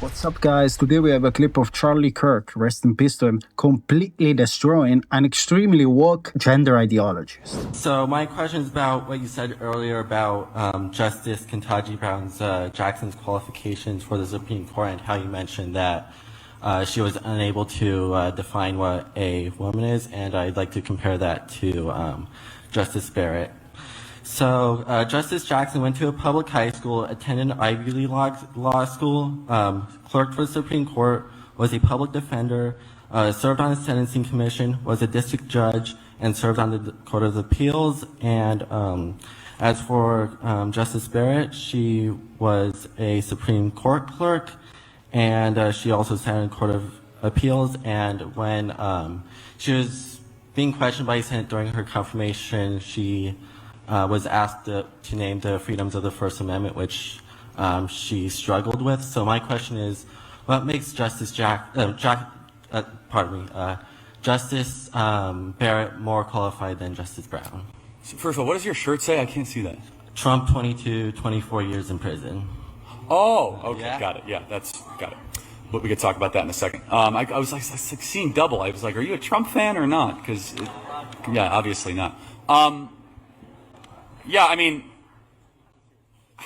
What's up, guys? Today we have a clip of Charlie Kirk, rest in peace to him, completely destroying an extremely woke gender ideologies. So my question is about what you said earlier about Justice Ketanji Brown's Jackson's qualifications for the Supreme Court, and how you mentioned that she was unable to define what a woman is, and I'd like to compare that to Justice Barrett. So Justice Jackson went to a public high school, attended an Ivy League law school, clerked for the Supreme Court, was a public defender, served on the Sentencing Commission, was a district judge, and served on the Court of Appeals. And as for Justice Barrett, she was a Supreme Court clerk, and she also sat in the Court of Appeals. And when she was being questioned by the Senate during her confirmation, she was asked to name the freedoms of the First Amendment, which she struggled with. So my question is, what makes Justice Justice Barrett more qualified than Justice Brown? So first of all, what does your shirt say? I can't see that. Trump 22, 24 years in prison. Oh, okay, Yeah. Got it. Yeah, got it. But we could talk about that in a second. I was like seeing double. I was like, are you a Trump fan or not? Because, yeah, obviously not. Yeah, I mean,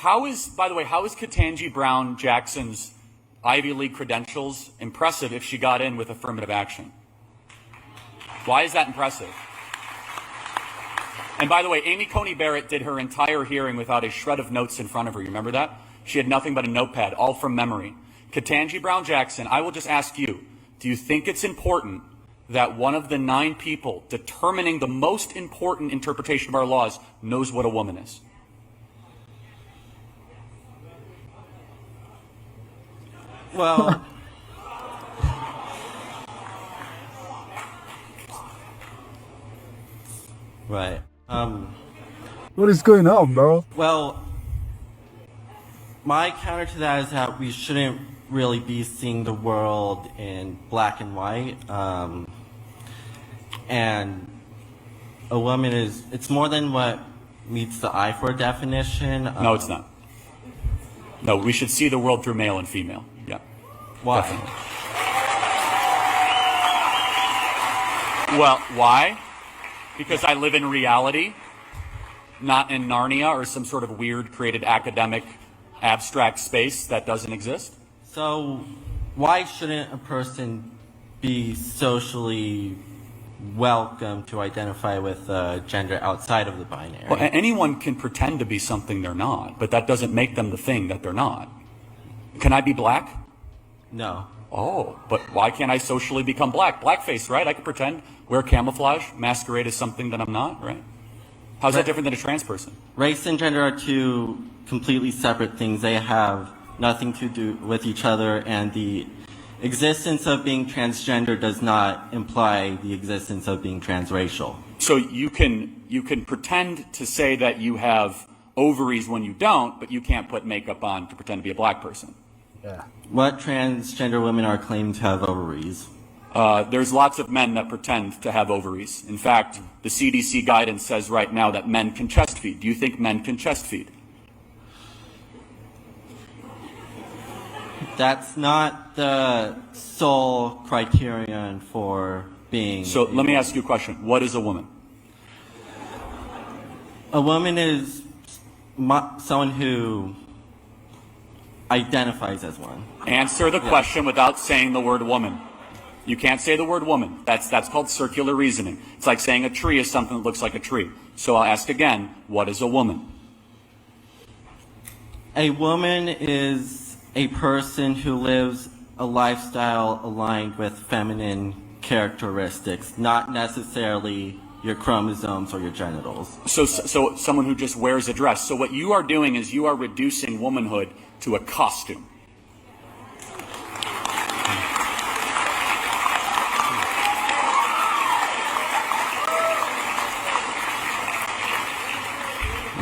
by the way, how is Ketanji Brown Jackson's Ivy League credentials impressive if she got in with affirmative action? Why is that impressive? And by the way, Amy Coney Barrett did her entire hearing without a shred of notes in front of her. You remember that? She had nothing but a notepad, all from memory. Ketanji Brown Jackson, I will just ask you, do you think it's important that one of the 9 people determining the most important interpretation of our laws knows what a woman is? Well, right. What is going on, bro? Well, my counter to that is that we shouldn't really be seeing the world in black and white. And a woman it's more than what meets the eye for a definition. No, it's not. No, we should see the world through male and female. Yeah. Why? Definitely. Well, why? Because I live in reality, not in Narnia or some sort of weird created academic abstract space that doesn't exist. So why shouldn't a person be socially welcome to identify with gender outside of the binary? Well, anyone can pretend to be something they're not, but that doesn't make them the thing that they're not. Can I be black? No. Oh, but why can't I socially become black? Blackface, right? I could pretend, wear camouflage, masquerade as something that I'm not, right? How's that different than a trans person? Race and gender are two completely separate things. They have nothing to do with each other, and the existence of being transgender does not imply the existence of being transracial. So you can pretend to say that you have ovaries when you don't, but you can't put makeup on to pretend to be a black person. Yeah. What transgender women are claiming to have ovaries? There's lots of men that pretend to have ovaries. In fact, the CDC guidance says right now that men can chest feed. Do you think men can chest feed? That's not the sole criterion for being. So let me ask you a question. What is a woman? A woman is someone who identifies as one. Answer the question without saying the word woman. You can't say the word woman. That's called circular reasoning. It's like saying a tree is something that looks like a tree. So I'll ask again, what is a woman? A woman is a person who lives a lifestyle aligned with feminine characteristics, not necessarily your chromosomes or your genitals. So someone who just wears a dress. So what you are doing is you are reducing womanhood to a costume.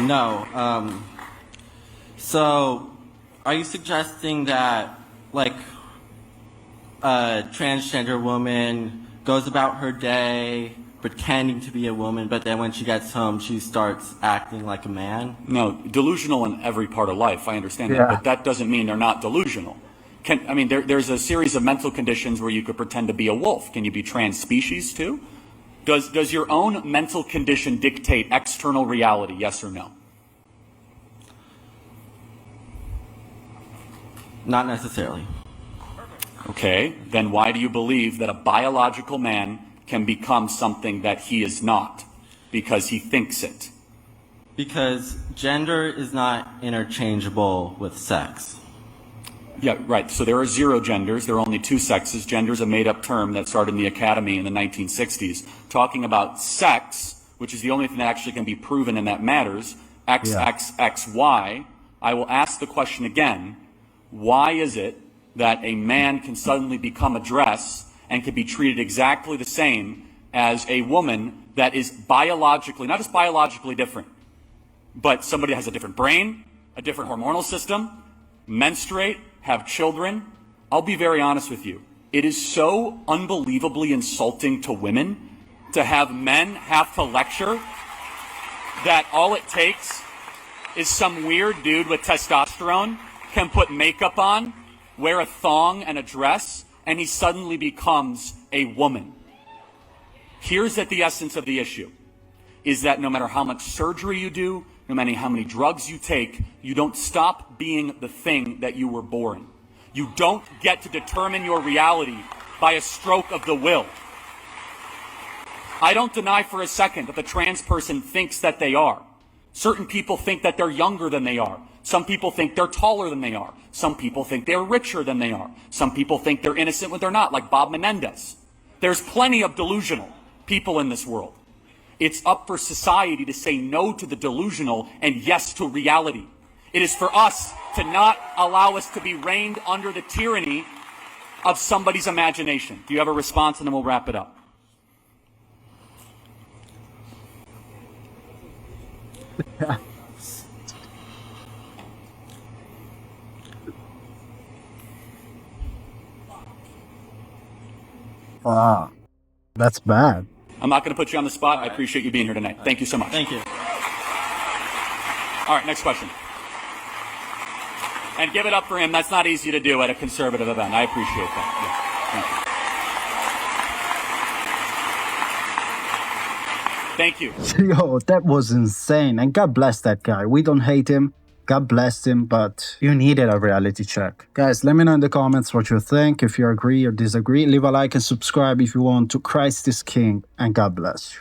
No. So are you suggesting that, like, a transgender woman goes about her day pretending to be a woman, but then when she gets home, she starts acting like a man? No, delusional in every part of life, I understand Yeah. that, but that doesn't mean they're not delusional. There's a series of mental conditions where you could pretend to be a wolf. Can you be trans species too? Does your own mental condition dictate external reality, yes or no? Not necessarily. Okay, then why do you believe that a biological man can become something that he is not? Because he thinks it. Because gender is not interchangeable with sex. Yeah, right. So there are 0 genders. There are only 2 sexes. Gender is a made-up term that started in the academy in the 1960s. Talking about sex, which is the only thing that actually can be proven and that matters, X, X, X, Y, I will ask the question again, why is it that a man can suddenly become a dress and can be treated exactly the same as a woman that is biologically, not just biologically different, but somebody has a different brain, a different hormonal system, menstruate, have children? I'll be very honest with you. It is so unbelievably insulting to women to have men have to lecture that all it takes is some weird dude with testosterone can put makeup on, wear a thong and a dress, and he suddenly becomes a woman. Here's at the essence of the issue, is that no matter how much surgery you do, no matter how many drugs you take, you don't stop being the thing that you were born. You don't get to determine your reality by a stroke of the will. I don't deny for a second that the trans person thinks that they are. Certain people think that they're younger than they are. Some people think they're taller than they are. Some people think they're richer than they are. Some people think they're innocent when they're not, like Bob Menendez. There's plenty of delusional people in this world. It's up for society to say no to the delusional and yes to reality. It is for us to not allow us to be reined under the tyranny of somebody's imagination. Do you have a response? And then we'll wrap it up. Wow, that's bad. I'm not going to put you on the spot. I appreciate you being here tonight. Thank you so much. Thank you. All right, next question. And give it up for him. That's not easy to do at a conservative event. I appreciate that. Yeah, thank you. Thank you. Yo, that was insane. And God bless that guy. We don't hate him. God bless him, but you needed a reality check. Guys, let me know in the comments what you think. If you agree or disagree, leave a like and subscribe if you want to. Christ is King, and God bless you.